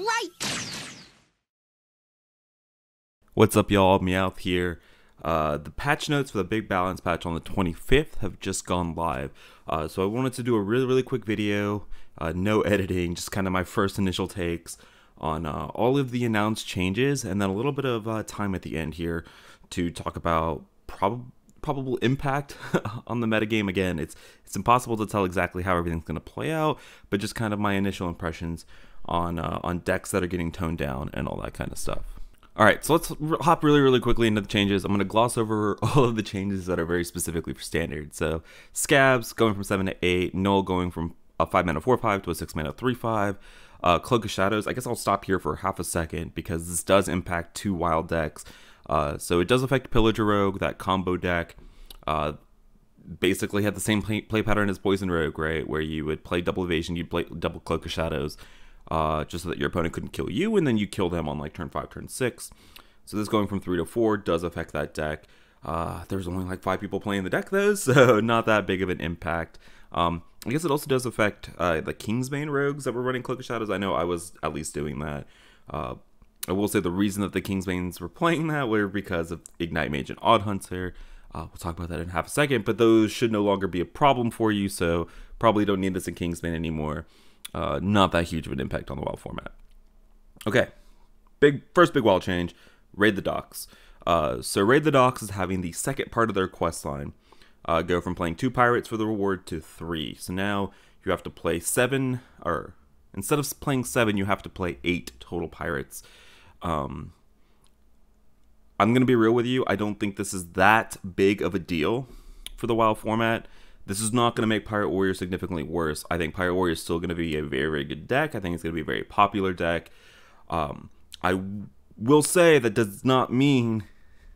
right! What's up, y'all? Meowth here. The patch notes for the big balance patch on the 25th have just gone live. So I wanted to do a really quick video, no editing, just kind of my first initial takes on all of the announced changes, and then a little bit of time at the end here to talk about probable impact on the metagame. Again, it's impossible to tell exactly how everything's going to play out, but just kind of my initial impressions on decks that are getting toned down and all that kind of stuff. All right, so let's hop really quickly into the changes. I'm going to gloss over all of the changes that are very specifically for standard. So Scabs going from 7 to 8, Null going from a 5-mana 4/5 to a 6-mana 3/5. Cloak of Shadows, I guess I'll stop here for half a second because this does impact 2 wild decks. So it does affect Pillager Rogue, that combo deck. Basically had the same play pattern as Poison Rogue, right? Where you would play double evasion, you'd play double Cloak of Shadows, just so that your opponent couldn't kill you, and then you kill them on like turn 5, turn 6. So this going from 3 to 4 does affect that deck. There's only like 5 people playing the deck though, so not that big of an impact. I guess it also does affect the Kingsbane rogues that were running Cloak of Shadows. I know I was at least doing that. I will say the reason that the Kingsbanes were playing that were because of Ignite Mage and Odd Hunter. We'll talk about that in half a second, but those should no longer be a problem for you, so probably don't need this in Kingsbane anymore. Not that huge of an impact on the WoW format. Okay, first big WoW change, Raid the Docks. So Raid the Docks is having the second part of their quest line go from playing 2 pirates for the reward to 3. So now you have to play 7, or instead of playing 7, you have to play 8 total pirates. I'm going to be real with you, I don't think this is that big of a deal for the WoW format. This is not going to make Pirate Warrior significantly worse. I think Pirate Warrior is still going to be a very good deck. I think it's going to be a very popular deck. I will say that does not mean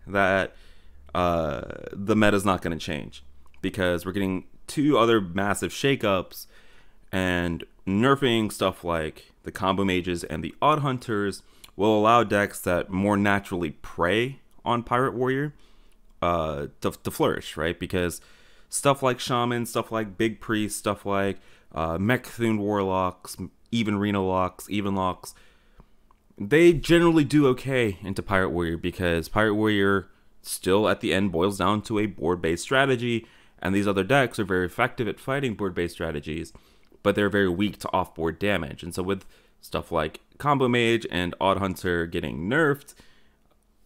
that the meta is not going to change, because we're getting 2 other massive shakeups, and nerfing stuff like the combo mages and the odd hunters will allow decks that more naturally prey on Pirate Warrior to flourish, right? Because stuff like Shaman, stuff like Big Priest, stuff like Mech-Thuned Warlocks, even Reno Locks, even Locks, they generally do okay into Pirate Warrior, because Pirate Warrior still at the end boils down to a board-based strategy, and these other decks are very effective at fighting board-based strategies, but they're very weak to off-board damage. And so with stuff like Combo Mage and Odd Hunter getting nerfed,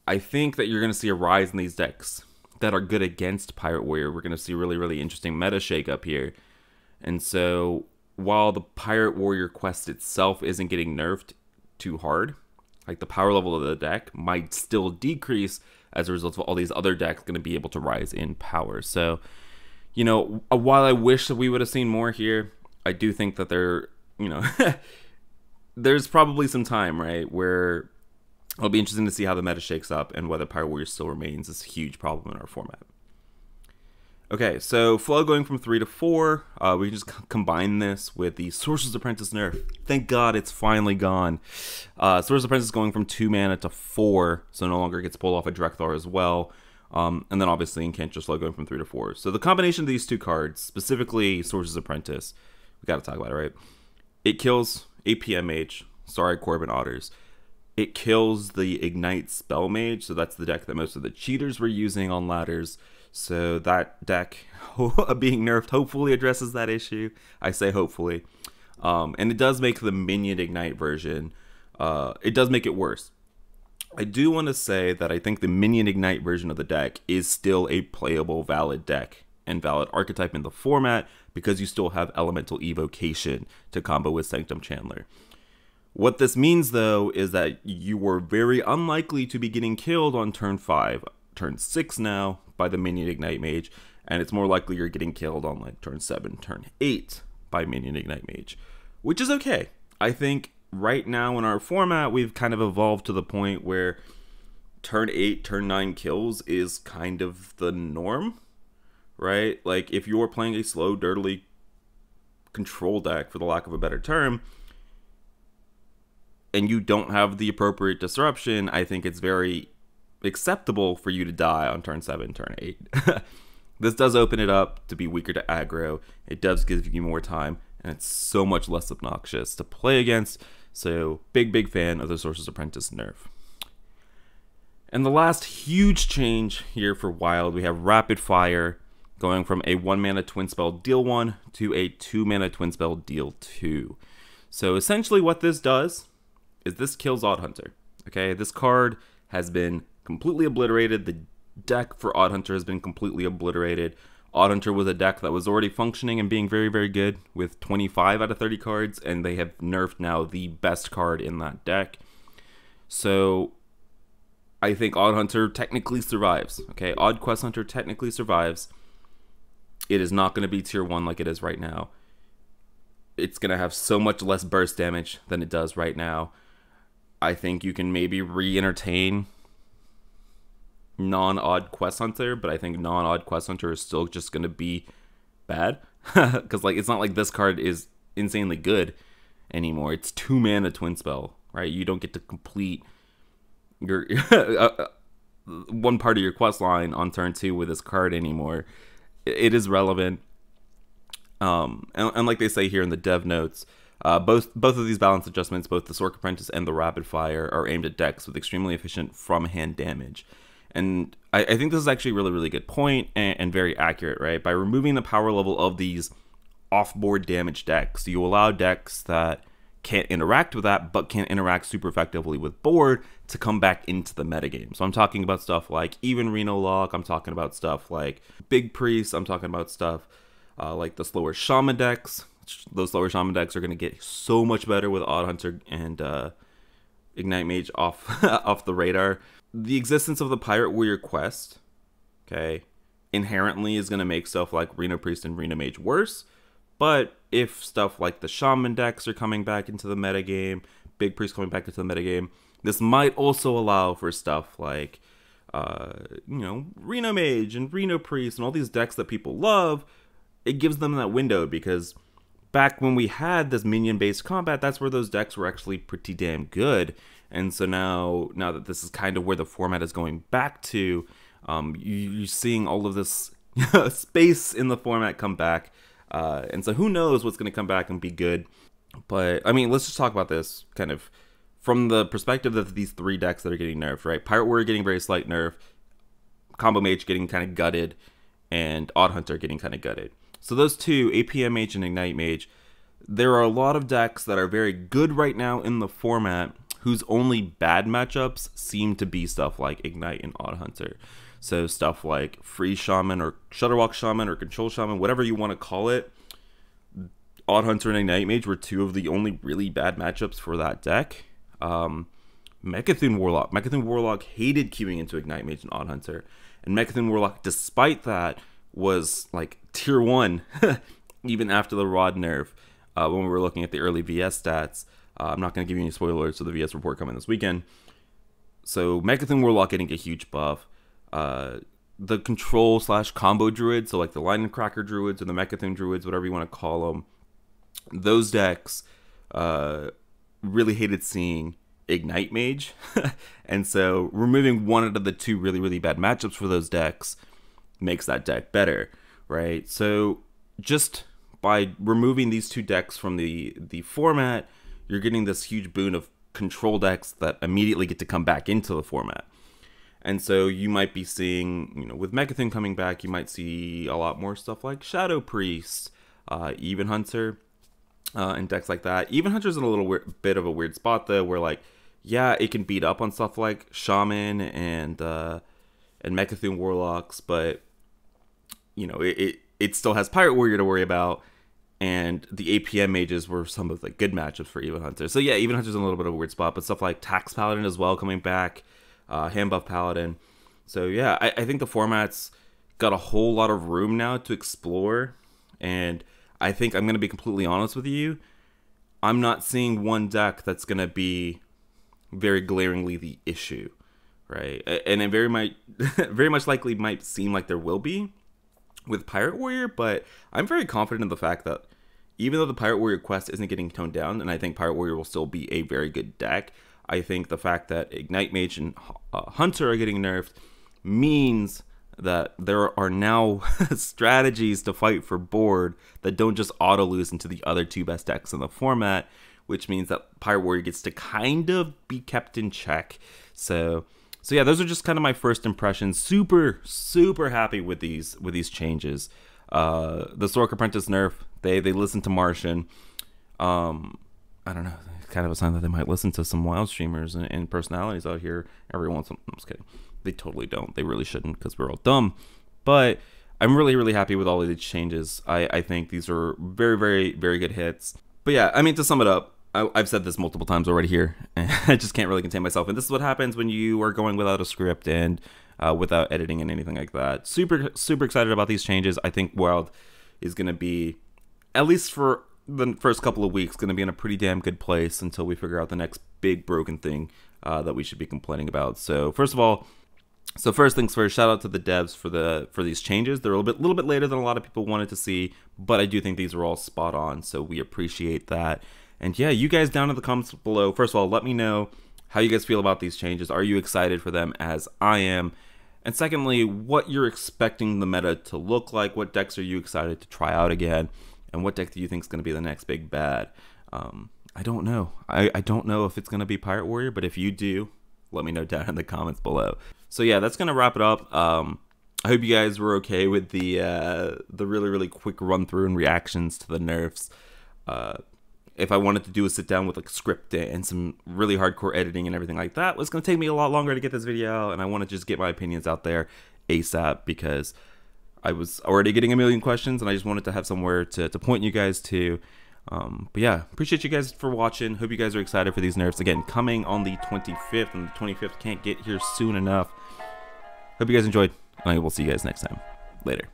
I think that you're going to see a rise in these decks that are good against Pirate Warrior. We're going to see really interesting meta shakeup here. And so while the Pirate Warrior quest itself isn't getting nerfed too hard, like the power level of the deck might still decrease as a result of all these other decks going to be able to rise in power. So, you know, while I wish that we would have seen more here, I do think that there, you know, there's probably some time, right, where it'll be interesting to see how the meta shakes up and whether Pirate Warrior still remains this huge problem in our format. Okay, so Flow going from 3 to 4, we can just combine this with the Sorcerer's Apprentice nerf. Thank God it's finally gone. Sorcerer's Apprentice going from 2 mana to 4, so no longer gets pulled off a Drekthar as well. And then obviously Incantress Flow going from 3 to 4. So the combination of these 2 cards, specifically Sorcerer's Apprentice, we gotta talk about it, right? It kills APM Mage, sorry Corbin Otters. It kills the Ignite Spell Mage, so that's the deck that most of the cheaters were using on ladders. So that deck being nerfed hopefully addresses that issue. I say hopefully. And it does make the Minion Ignite version, it does make it worse. I do want to say that I think the Minion Ignite version of the deck is still a playable, valid deck and valid archetype in the format, because you still have Elemental Evocation to combo with Sanctum Chandler. What this means, though, is that you were very unlikely to be getting killed on turn 5, turn 6 now, by the Minion Ignite Mage, and it's more likely you're getting killed on like turn 7, turn 8 by Minion Ignite Mage, which is okay. I think right now in our format, we've kind of evolved to the point where turn 8, turn 9 kills is kind of the norm, right? Like, if you're playing a slow, dirtily control deck, for the lack of a better term, and you don't have the appropriate disruption, I think it's very acceptable for you to die on turn 7, turn 8. This does open it up to be weaker to aggro. It does give you more time, and it's so much less obnoxious to play against. So big fan of the Sorcerer's Apprentice nerf. And the last huge change here for Wild, we have Rapid Fire going from a 1-mana twin spell deal 1 to a 2-mana twin spell deal 2. So essentially what this does is this kills Odd Hunter. Okay, this card has been completely obliterated. The deck for Odd Hunter has been completely obliterated. Odd Hunter was a deck that was already functioning and being very good with 25 out of 30 cards, and they have nerfed now the best card in that deck. So I think Odd Hunter technically survives. Okay, Odd Quest Hunter technically survives. It is not going to be tier 1 like it is right now. It's going to have so much less burst damage than it does right now. I think you can maybe re-entertain non-Odd Quest Hunter, but I think non-Odd Quest Hunter is still just going to be bad. Because like it's not like this card is insanely good anymore. It's 2-mana twin spell, right? You don't get to complete your one part of your quest line on turn 2 with this card anymore. It is relevant, and like they say here in the dev notes, both of these balance adjustments, both the Sorc Apprentice and the Rapid Fire, are aimed at decks with extremely efficient from hand damage. And I think this is actually a really good point and very accurate, right? By removing the power level of these off-board damage decks, you allow decks that can't interact with that, but can interact super effectively with board to come back into the metagame. So I'm talking about stuff like even Reno Lock, I'm talking about stuff like Big Priest, I'm talking about stuff like the slower Shaman decks. Those slower Shaman decks are going to get so much better with Odd Hunter and Ignite Mage off, off the radar. The existence of the Pirate Warrior quest, okay, inherently is going to make stuff like Reno Priest and Reno Mage worse. But if stuff like the Shaman decks are coming back into the metagame, Big Priest coming back into the metagame, this might also allow for stuff like, Reno Mage and Reno Priest and all these decks that people love. It gives them that window because back when we had this minion-based combat, that's where those decks were actually pretty damn good. And so now that this is kind of where the format is going back to, you're seeing all of this space in the format come back. And so who knows what's going to come back and be good. But, I mean, let's just talk about this kind of from the perspective of these 3 decks that are getting nerfed, right? Pirate Warrior getting very slight nerf, Combo Mage getting kind of gutted, and Odd Hunter getting kind of gutted. So those 2, APM Mage and Ignite Mage, there are a lot of decks that are very good right now in the format whose only bad matchups seem to be stuff like Ignite and Odd Hunter. So stuff like Free Shaman or Shutterwalk Shaman or Control Shaman, whatever you want to call it, Odd Hunter and Ignite Mage were 2 of the only really bad matchups for that deck. Mechathune Warlock hated queuing into Ignite Mage and Odd Hunter. And Mechathune Warlock, despite that, was like tier 1 even after the Rod nerf when we were looking at the early VS stats. I'm not going to give you any spoilers to the VS report coming this weekend. So Mechathune Warlock getting a huge buff. The control/combo druids, so like the Lightning Cracker druids or the Mechathune druids, whatever you want to call them, those decks really hated seeing Ignite Mage. And so removing one out of the 2 really bad matchups for those decks makes that deck better, right? So just by removing these 2 decks from the format, you're getting this huge boon of control decks that immediately get to come back into the format. And so you might be seeing, with Mechathune coming back, you might see a lot more stuff like Shadow Priest, Even Hunter, and decks like that. Even Hunter's in a little bit of a weird spot though, where like, yeah, it can beat up on stuff like Shaman and Mechathune Warlocks, but it still has Pirate Warrior to worry about. And the APM Mages were some of the good matchups for Even Hunter. So yeah, Even Hunter's in a little bit of a weird spot, but stuff like Tax Paladin as well coming back, Hand Buff Paladin. So yeah, I think the format's got a whole lot of room now to explore. And I think I'm going to be completely honest with you. I'm not seeing one deck that's going to be very glaringly the issue, right? And it very much likely might seem like there will be with Pirate Warrior, but I'm very confident in the fact that even though the Pirate Warrior quest isn't getting toned down, and I think Pirate Warrior will still be a very good deck, I think the fact that Ignite Mage and Hunter are getting nerfed means that there are now strategies to fight for board that don't just auto lose into the other 2 best decks in the format, which means that Pirate Warrior gets to kind of be kept in check. So yeah, those are just kind of my first impressions. Super happy with these changes. The Sork Apprentice nerf, they listened to Martian. I don't know, it's kind of a sign that they might listen to some wild streamers and personalities out here every once in a while. I'm just kidding. They totally don't. They really shouldn't, because we're all dumb. But I'm really happy with all of these changes. I think these are very good hits. But yeah, I mean, to sum it up, I've said this multiple times already here, and I just can't really contain myself. And this is what happens when you are going without a script and without editing and anything like that. Super excited about these changes. I think Wild is going to be, at least for the first couple of weeks, going to be in a pretty damn good place until we figure out the next big broken thing that we should be complaining about. So first things first, shout out to the devs for these changes. They're a little bit later than a lot of people wanted to see, but I do think these are all spot on, so we appreciate that. And yeah, you guys down in the comments below, first of all, let me know how you guys feel about these changes. Are you excited for them as I am? And secondly, what you're expecting the meta to look like. What decks are you excited to try out again? And what deck do you think is going to be the next big bad? I don't know. I don't know if it's going to be Pirate Warrior, but if you do, let me know down in the comments below. So yeah, that's going to wrap it up. I hope you guys were okay with the really quick run through and reactions to the nerfs. If I wanted to do a sit down with like script and some really hardcore editing and everything like that, it's going to take me a lot longer to get this video out, and I want to just get my opinions out there ASAP, because I was already getting a million questions and I just wanted to have somewhere to point you guys to. But yeah, appreciate you guys for watching. Hope you guys are excited for these nerfs. Again, coming on the 25th, and the 25th can't get here soon enough. Hope you guys enjoyed, and I will see you guys next time. Later.